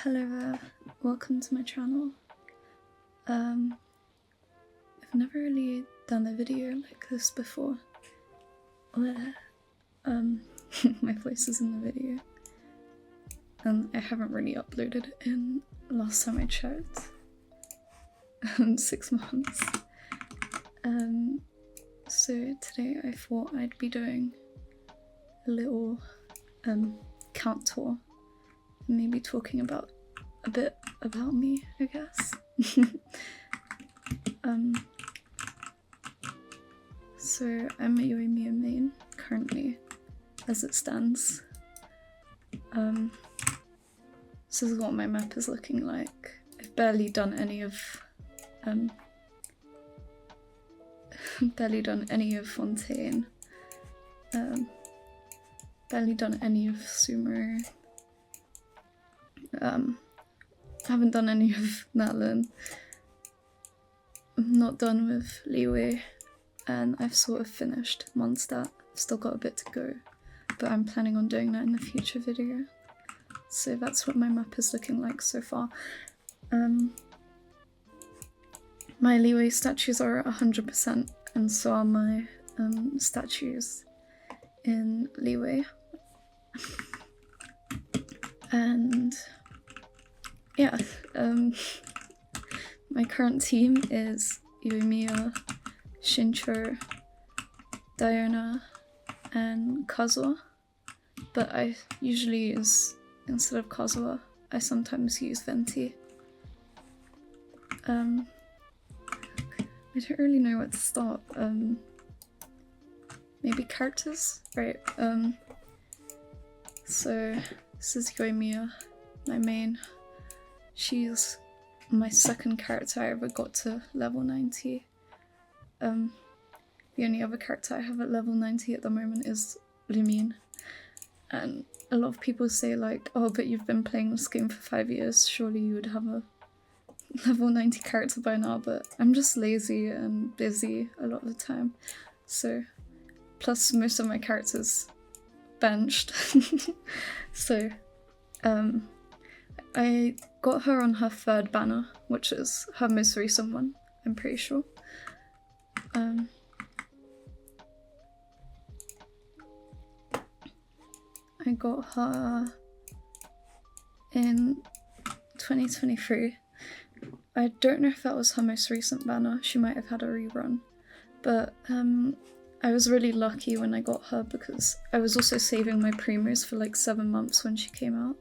Hello there, welcome to my channel. I've never really done a video like this before where my voice is in the video, and I haven't really uploaded it in, last time I checked, 6 months. So today I thought I'd be doing a little count tour, maybe talking about a bit about me, I guess. So I'm a Yoimiya main currently, as it stands. This is what my map is looking like. I've barely done any of Fontaine. Barely done any of Sumeru. Haven't done any of Natlin. I'm not done with Leeway, and I've sort of finished Mondstadt. I've still got a bit to go, but I'm planning on doing that in a future video. So that's what my map is looking like so far. My Leeway statues are at 100%, and so are my statues in Leeway. And yeah, my current team is Yoimiya, Shincho, Diona, and Kazuha, but I usually use, instead of Kazuha, I sometimes use Venti. I don't really know where to start. Maybe characters? Right, so this is Yoimiya, my main. She's my second character I ever got to level 90. The only other character I have at level 90 at the moment is Lumine. And a lot of people say like, oh, but you've been playing this game for 5 years, surely you would have a level 90 character by now, but I'm just lazy and busy a lot of the time. So, plus most of my characters benched. So, I got her on her 3rd banner, which is her most recent one, I'm pretty sure. I got her in 2023. I don't know if that was her most recent banner, she might have had a rerun, but I was really lucky when I got her because I was also saving my primos for like 7 months when she came out,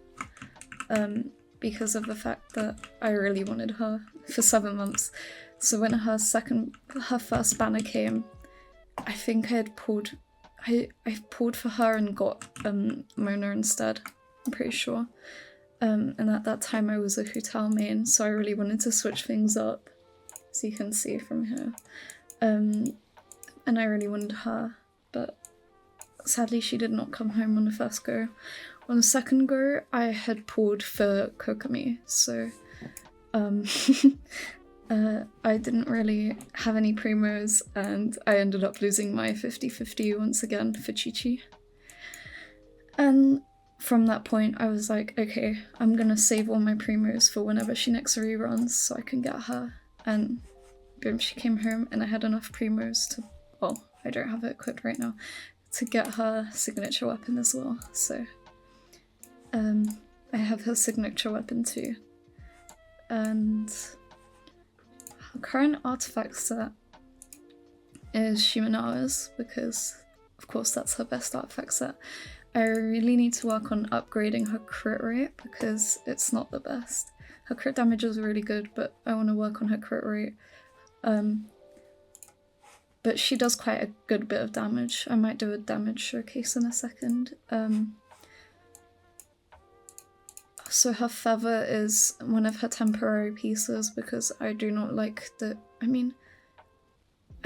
because of the fact that I really wanted her for 7 months. So when her first banner came, I think I pulled for her and got Mona instead, I'm pretty sure. And at that time I was a Hotel main, so I really wanted to switch things up, as you can see from here. And I really wanted her, but sadly she did not come home on the first go. On the second go, I had pulled for Kokomi, so I didn't really have any primos, and I ended up losing my 50-50 once again for Chi-Chi. And from that point, I was like, okay, I'm gonna save all my primos for whenever she next reruns so I can get her. And boom, she came home, and I had enough primos to, well, I don't have it equipped right now, to get her signature weapon as well. So I have her signature weapon too. And her current artifact set is Shimenawa's, because of course that's her best artifact set. I really need to work on upgrading her crit rate because it's not the best. Her crit damage is really good, but I want to work on her crit rate. But she does quite a good bit of damage. I might do a damage showcase in a second. So her feather is one of her temporary pieces because I do not like the, I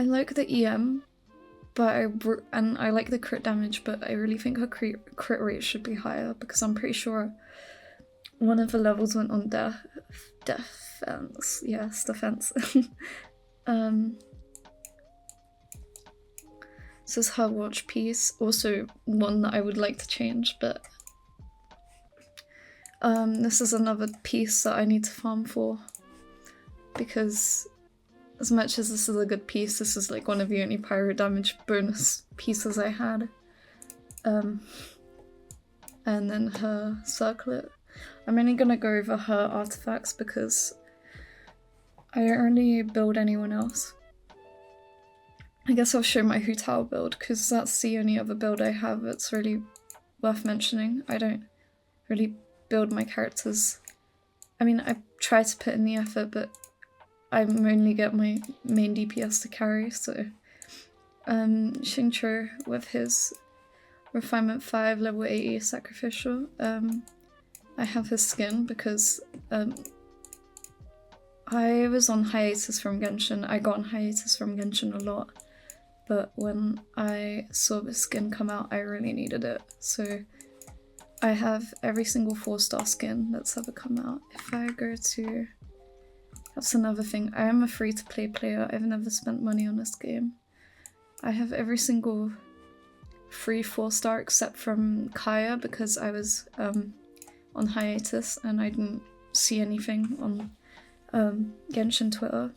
like the EM, but I like the crit damage, but I really think her crit rate should be higher because I'm pretty sure one of the levels went on defense. Yes, defense. This is her watch piece, also one that I would like to change, but This is another piece that I need to farm for, because as much as this is a good piece, this is like one of the only pyro damage bonus pieces I had. And then her circlet. I'm only gonna go over her artifacts because I don't really build anyone else. I guess I'll show my Hu Tao build because that's the only other build I have that's really worth mentioning. I don't really build my characters. I mean, I try to put in the effort, but I only get my main DPS to carry, so Xingqiu with his Refinement 5 level 80 sacrificial. I have his skin because I was on hiatus from Genshin. I got on hiatus from Genshin a lot, but when I saw the skin come out, I really needed it. So I have every single 4-star skin that's ever come out. If I go to... That's another thing. I am a free-to-play player. I've never spent money on this game. I have every single free 4-star except from Kaya because I was on hiatus and I didn't see anything on Genshin Twitter.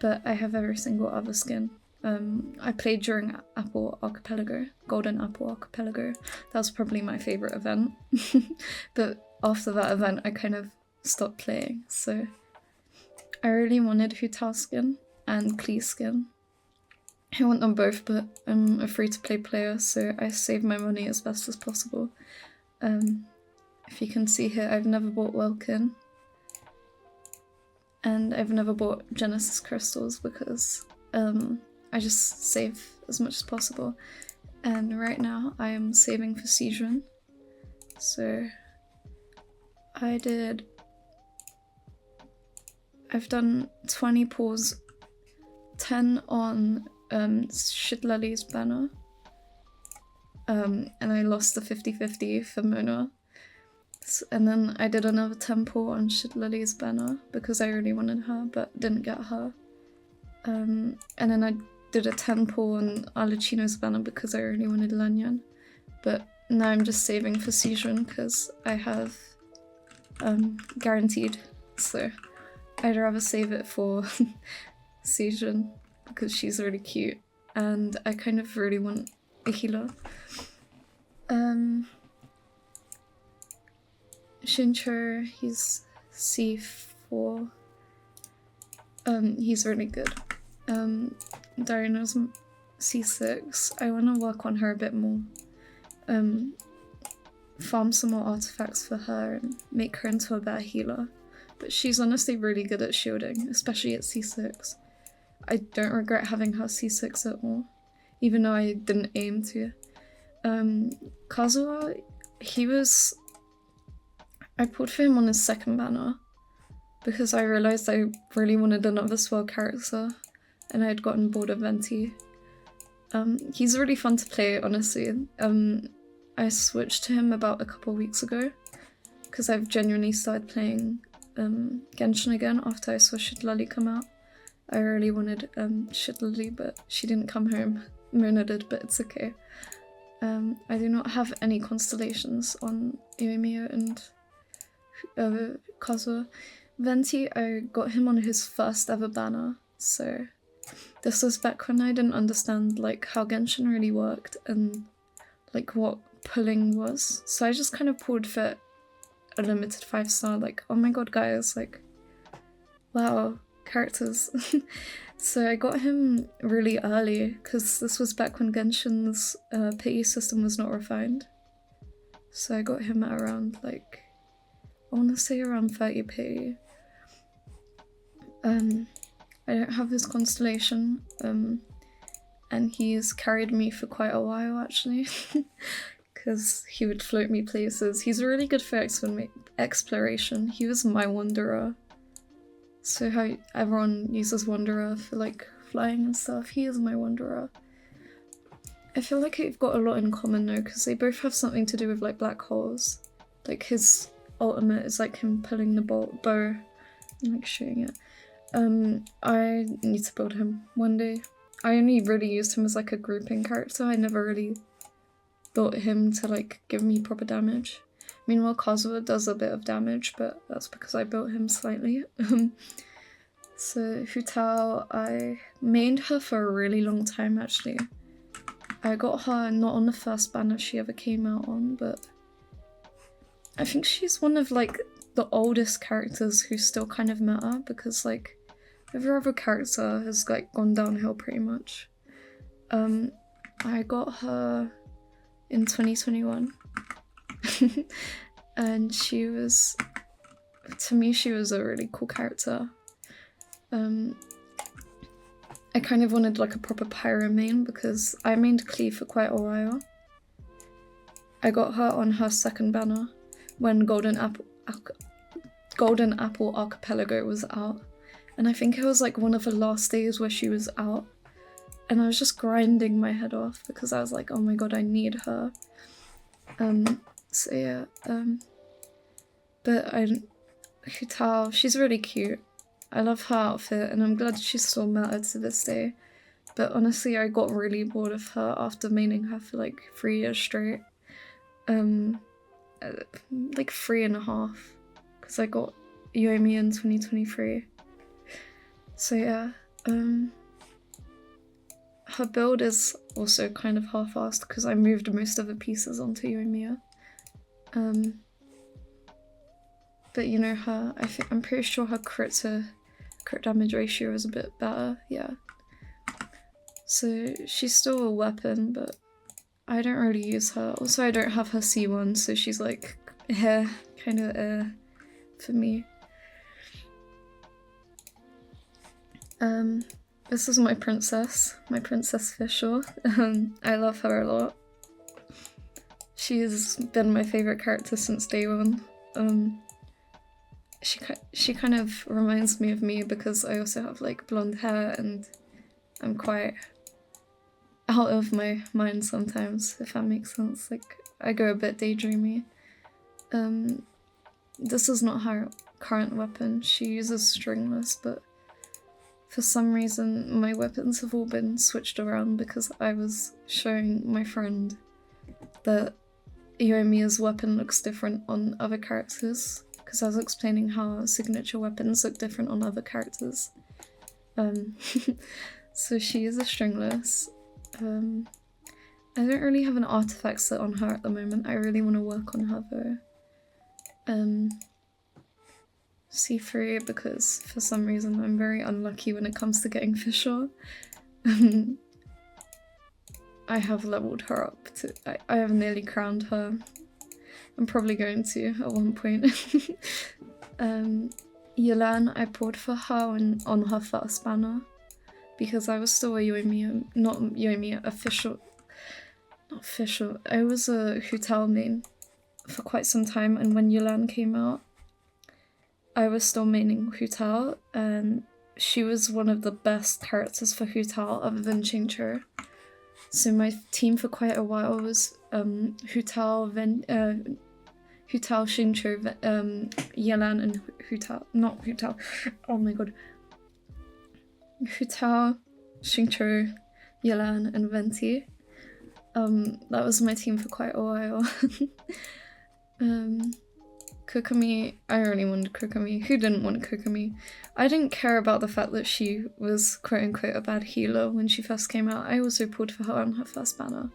But I have every single other skin. I played during Apple Archipelago, Golden Apple Archipelago. That was probably my favourite event. But after that event I kind of stopped playing, so I really wanted Hu Tao skin and Klee skin. I want them both, but I'm a free-to-play player, so I save my money as best as possible. If you can see here, I've never bought Welkin. And I've never bought Genesis crystals because I just save as much as possible. And right now I am saving for Season. So I've done 20 pulls, 10 on Shitlali's banner, and I lost the 50-50 for Mona. And then I did another 10 pull on Shitlali's banner because I really wanted her but didn't get her. And then I did a 10 pull on Alucino's banner because I really wanted Lanyan. But now I'm just saving for Season because I have guaranteed, so I'd rather save it for Season because she's really cute and I kind of really want a healer. Xingqiu, he's C4. He's really good. Diana's C6. I want to work on her a bit more. Farm some more artifacts for her and make her into a better healer. But she's honestly really good at shielding, especially at C6. I don't regret having her C6 at all, even though I didn't aim to. Kazuha, I pulled for him on his second banner because I realised I really wanted another swell character and I had gotten bored of Venti. He's really fun to play, honestly. I switched to him about a couple weeks ago because I've genuinely started playing Genshin again after I saw Shitlali come out. I really wanted Shitlali, but she didn't come home. Mona did, but it's okay. I do not have any constellations on Yumiya and Kazuha. Venti, I got him on his first ever banner, so this was back when I didn't understand like how Genshin really worked and like what pulling was. So I just kind of pulled for a limited 5-star, like, oh my god guys, like, wow, characters. So I got him really early because this was back when Genshin's pity system was not refined. So I got him at around like, I want to say around 30 pity. I don't have his constellation, and he's carried me for quite a while actually, because he would float me places. He's really good for exploration. He was my wanderer. So how everyone uses wanderer for like flying and stuff, he is my wanderer. I feel like they've got a lot in common though, because they both have something to do with like black holes. Like his ultimate is like him pulling the bow. I'm like shooting it. I need to build him one day. I only really used him as like a grouping character. I never really built him to like give me proper damage. Meanwhile, Kazuha does a bit of damage, but that's because I built him slightly. So Hu Tao, I mained her for a really long time actually. I got her not on the first banner she ever came out on, but I think she's one of like the oldest characters who still kind of matter, because like every other character has like gone downhill pretty much. I got her in 2021 and she was, to me, she was a really cool character. I kind of wanted like a proper pyro main because I mained Klee for quite a while. I got her on her second banner when Golden Apple Archipelago was out, and I think it was like one of the last days where she was out, and I was just grinding my head off because I was like, oh my god, I need her. So yeah, but Hu Tao, she's really cute. I love her outfit and I'm glad she's still mattered to this day. But honestly, I got really bored of her after maining her for like 3 years straight. Like 3.5, because I got Yomi in 2023. So yeah, her build is also kind of half-assed because I moved most of the pieces onto Yoimiya. But you know, I'm pretty sure her crit damage ratio is a bit better, yeah. So she's still a weapon, but I don't really use her. Also, I don't have her C1, so she's like, kind of for me. This is my Princess Fischl. I love her a lot. She's been my favorite character since day one. She kind of reminds me of me because I also have like blonde hair and I'm quite out of my mind sometimes, if that makes sense. Like, I go a bit daydreamy. This is not her current weapon. She uses stringless, but for some reason my weapons have all been switched around because I was showing my friend that Yoimiya's weapon looks different on other characters, because I was explaining how signature weapons look different on other characters. So she uses stringless. I don't really have an artifact set on her at the moment. I really want to work on her though. C3, because for some reason I'm very unlucky when it comes to getting Fischl. I have leveled her up to, I have nearly crowned her. I'm probably going to at one point. Yelan, I pulled for her on her first banner because I was still a Yoimiya, not Yoimiya, not official. I was a Hu Tao main for quite some time, and when Yelan came out, I was still maining Hu Tao, and she was one of the best characters for Hu Tao other than Xingqiu. So my team for quite a while was Hu Tao, Xingqiu, Yelan, and Hu Tao. Not Hu Tao. Oh my god. Hu Tao, Xingqiu, Yelan, and Venti. That was my team for quite a while. Kokomi, I really wanted Kokomi. Who didn't want Kokomi? I didn't care about the fact that she was quote-unquote a bad healer when she first came out. I also pulled for her on her first banner.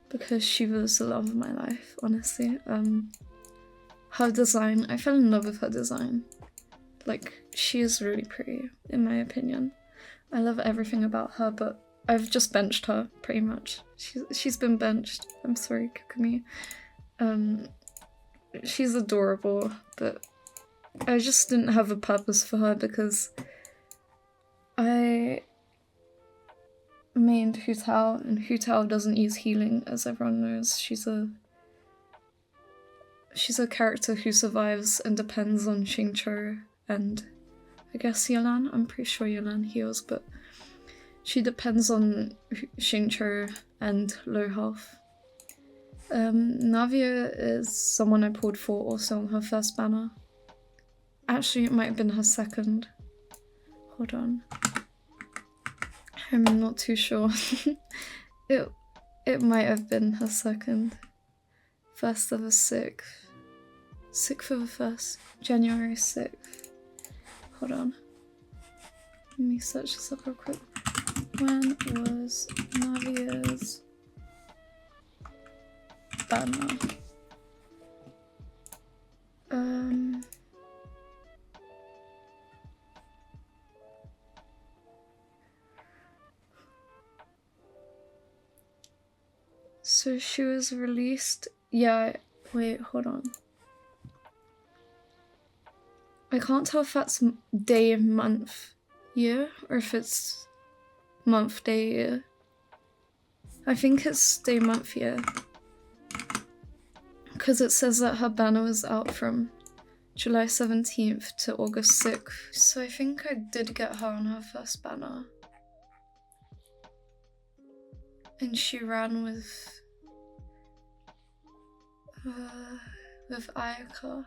Because she was the love of my life, honestly. Her design, I fell in love with her design. Like, she is really pretty, in my opinion. I love everything about her, but I've just benched her, pretty much. She's been benched. I'm sorry, Kokomi. She's adorable, but I just didn't have a purpose for her because I mained Hu Tao, and Hu Tao doesn't use healing, as everyone knows. She's a character who survives and depends on Xingqiu and I guess Yelan. I'm pretty sure Yelan heals, but she depends on Xingqiu and low health. Navia is someone I pulled for also on her first banner. Actually, it might have been her second. Hold on. I'm not too sure. It might have been her second. 1st of the 6th. 6th of the 1st. January 6th. Hold on. Let me search this up real quick. When was Navia's banner? So she was released. Yeah, wait, hold on. I can't tell if that's day, month, year, or if it's month, day, year. I think it's day, month, year. Because it says that her banner was out from July 17th to August 6th. So I think I did get her on her first banner. And she ran with Ayaka.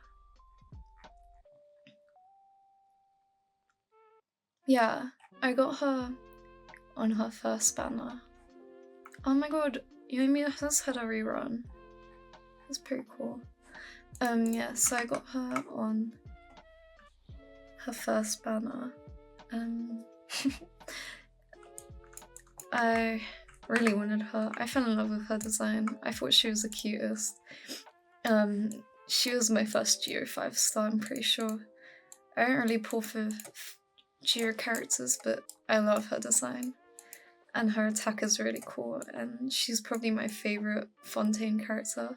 Yeah, I got her on her first banner. Oh my god, Yomi has had a rerun. That's pretty cool. Yeah, so I got her on her first banner. I really wanted her. I fell in love with her design. I thought she was the cutest. She was my first Geo 5-star, I'm pretty sure. I don't really pull for Geo characters, but I love her design. And her attack is really cool, and she's probably my favourite Fontaine character.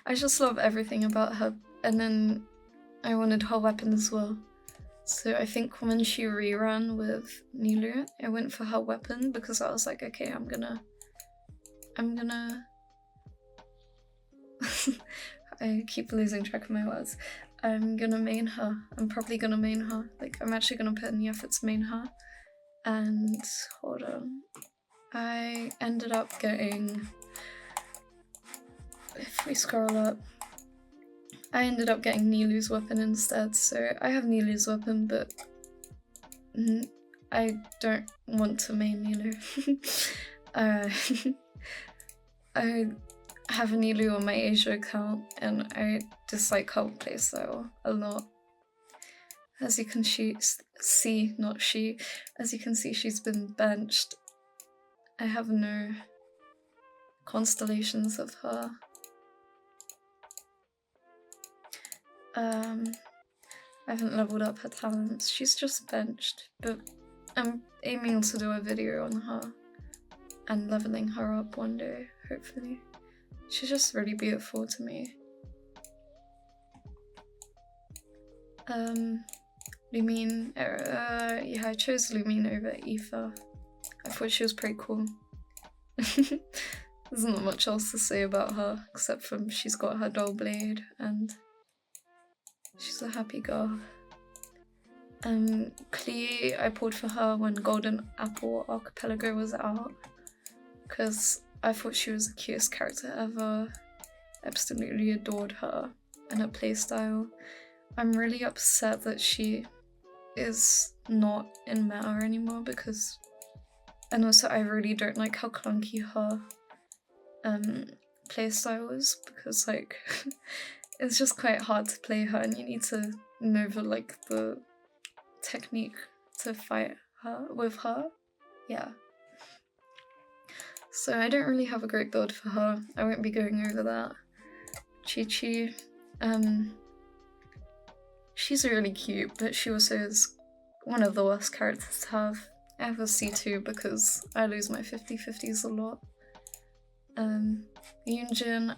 I just love everything about her, and then I wanted her weapon as well. So I think when she reran with Nilu, I went for her weapon because I was like, okay, I'm gonna I keep losing track of my words. I'm gonna main her. I'm probably gonna main her. Like, I'm actually gonna put in the effort to main her. And hold on. I ended up getting, if we scroll up, I ended up getting Nilu's weapon instead. So I have Nilu's weapon, but I don't want to main Nilu. I have a Nilu on my Asia account, and I dislike her playstyle a lot. As you can see, not she, as you can see, she's been benched. I have no constellations of her. I haven't leveled up her talents. She's just benched, but I'm aiming to do a video on her and leveling her up one day, hopefully. She's just really beautiful to me. Lumine, yeah, I chose Lumine over Aoife. I thought she was pretty cool. There's not much else to say about her, except for she's got her dull blade, and she's a happy girl. Klee, I pulled for her when Golden Apple Archipelago was out, because I thought she was the cutest character ever. Absolutely adored her and her playstyle. I'm really upset that she is not in meta anymore because, and also I really don't like how clunky her playstyle is, because like it's just quite hard to play her and you need to know the technique to fight her with her. Yeah. So I don't really have a great build for her. I won't be going over that. Chi-Chi, she's really cute, but she also is one of the worst characters to have. I have a C2 because I lose my 50-50s a lot. Yoonjin,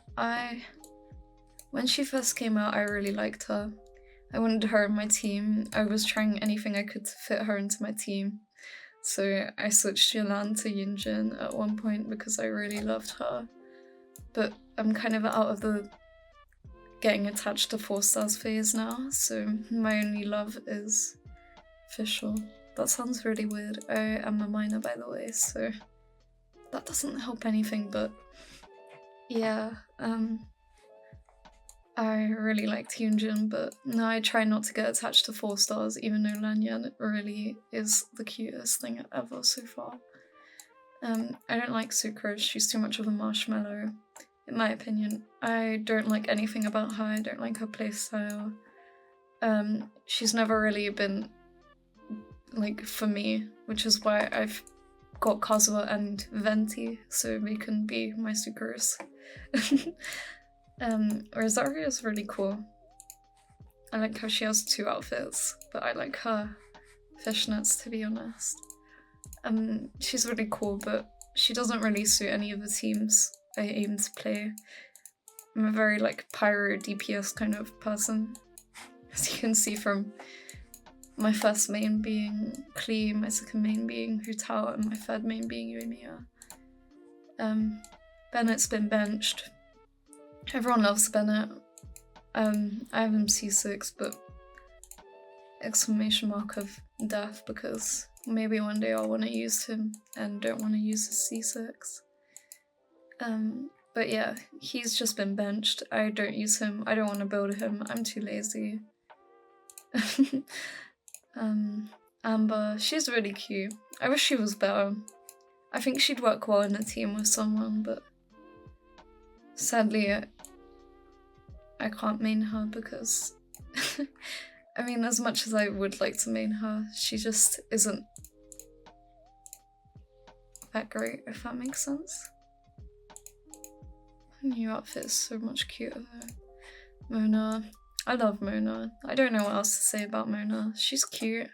when she first came out, I really liked her. I wanted her in my team. I was trying anything I could to fit her into my team. So I switched Yolan to Yoonjin at one point because I really loved her. But I'm kind of out of the getting attached to 4 stars phase now, so my only love is Fischl. That sounds really weird. I am a minor, by the way, so that doesn't help anything, but yeah, I really liked Yoonjin, but now I try not to get attached to 4 stars, even though Lanyan really is the cutest thing ever so far. I don't like Sucrose, she's too much of a marshmallow, in my opinion. I don't like anything about her, I don't like her playstyle. She's never really been, like, for me, which is why I've got Kazuha and Venti, so they can be my Sucrose. Rosario is really cool. I like how she has 2 outfits, but I like her fishnets, to be honest. She's really cool, but she doesn't really suit any of the teams I aim to play. I'm a very, like, pyro DPS kind of person, as you can see from my first main being Klee, my second main being Hutao, and my third main being Yumiya. Bennett's been benched. Everyone loves Bennett. I have him C6, but exclamation mark of death, because maybe one day I'll want to use him and don't want to use his C6. But yeah, he's just been benched. I don't use him. I don't want to build him. I'm too lazy. Amber, she's really cute. I wish she was better. I think she'd work well in a team with someone, but sadly I can't main her because I mean, as much as I would like to main her, she just isn't that great, if that makes sense. Her new outfit is so much cuter though. Mona. I love Mona. I don't know what else to say about Mona. She's cute.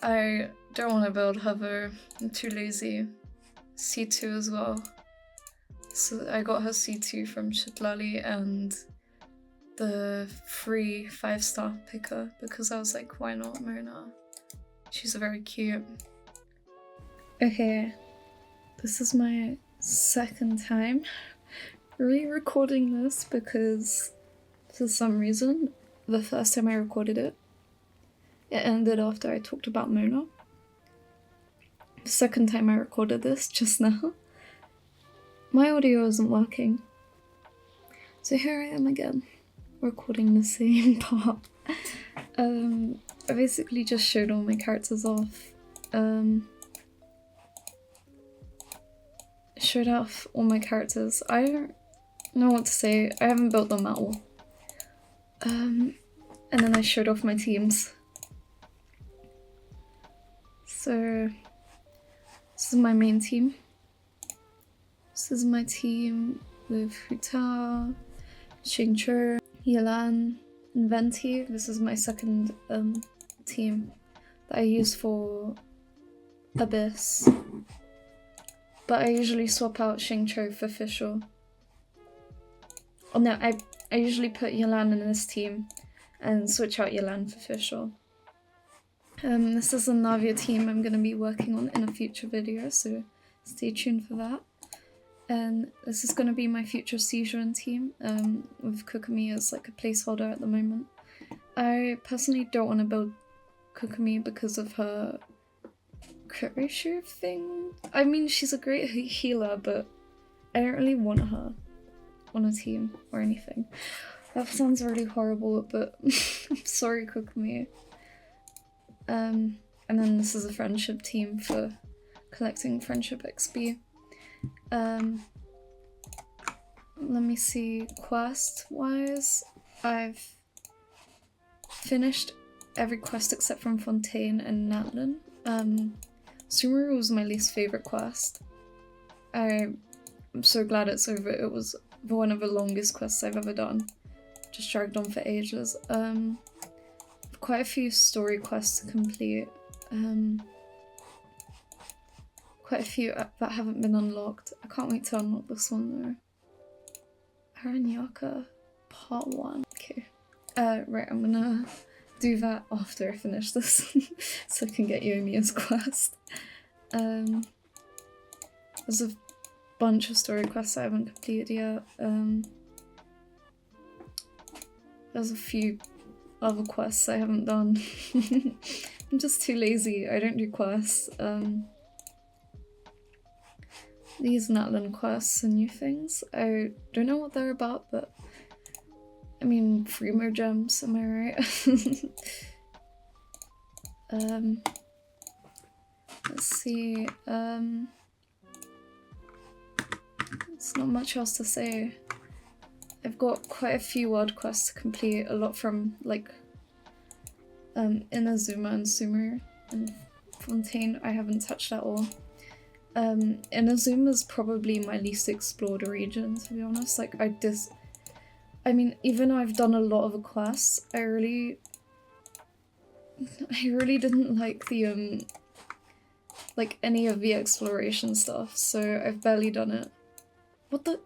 I don't want to build hover. I'm too lazy. C2 as well. So I got her C2 from Shitlali and the free 5-star picker because I was like, why not Mona? She's very cute. Okay, this is my second time re-recording this because for some reason the first time I recorded it ended after I talked about Mona. The second time I recorded this just now, my audio isn't working. So here I am again, recording the same part. I basically just showed all my characters off. Showed off all my characters. I don't know what to say. I haven't built them at all. And then I showed off my teams. So this is my main team. This is my team with Hutao, Xingqiu, Yelan, and Venti. This is my second team that I use for Abyss. But I usually swap out Xingqiu for Fischl. Oh no, I usually put Yelan in this team and switch out Yelan for Fischl. This is a Navia team I'm going to be working on in a future video, so stay tuned for that. And this is going to be my future Sijuan team, with Kokomi as like a placeholder at the moment. I personally don't want to build Kokomi because of her crit ratio thing. I mean, she's a great healer, but I don't really want her on a team or anything. That sounds really horrible, but I'm sorry, Kokomi. And then this is a friendship team for collecting friendship XP. Let me see, quest-wise, I've finished every quest except from Fontaine and Natlin. Sumeru was my least favourite quest. I'm so glad it's over. It was one of the longest quests I've ever done. Just dragged on for ages. Quite a few story quests to complete. Quite a few that haven't been unlocked. I can't wait to unlock this one though. Aranyaka Part 1. Okay. Right, I'm gonna do that after I finish this so I can get Yomiya's quest. There's a bunch of story quests I haven't completed yet. There's a few other quests I haven't done. I'm just too lazy. I don't do quests. These Natlin quests and new things. I don't know what they're about, but I mean, Freemo gems, am I right? Let's see, there's not much else to say. I've got quite a few world quests to complete, a lot from like Inazuma and Sumeru, and Fontaine I haven't touched at all. Inazuma is probably my least explored region, to be honest. Like I mean, even though I've done a lot of the quests, I really didn't like the like any of the exploration stuff, so I've barely done it. What the?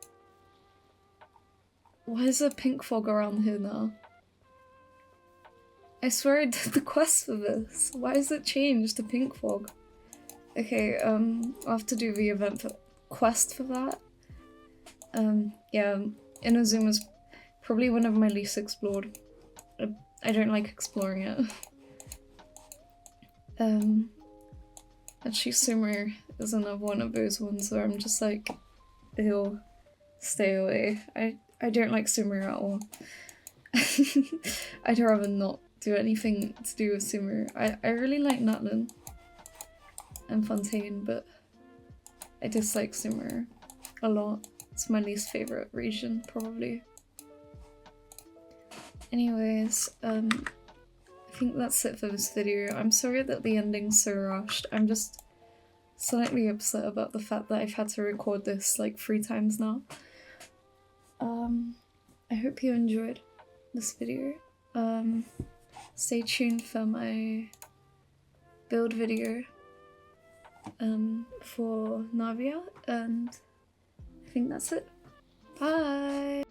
Why is there pink fog around here now? I swear I did the quest for this. Why is it changed to pink fog? Okay, I'll have to do the event quest for that. Yeah, Inazuma's probably one of my least explored. I don't like exploring it. Actually, Sumeru is another one of those ones where I'm just like, ew, stay away. I don't like Sumeru at all. I'd rather not do anything to do with Sumeru. I really like Natlan and Fontaine, but I dislike Sumeru a lot. It's my least favorite region, probably. Anyways, I think that's it for this video. I'm sorry that the ending's so rushed. I'm just slightly upset about the fact that I've had to record this like 3 times now. I hope you enjoyed this video. Stay tuned for my build video for Navia, and I think that's it. Bye!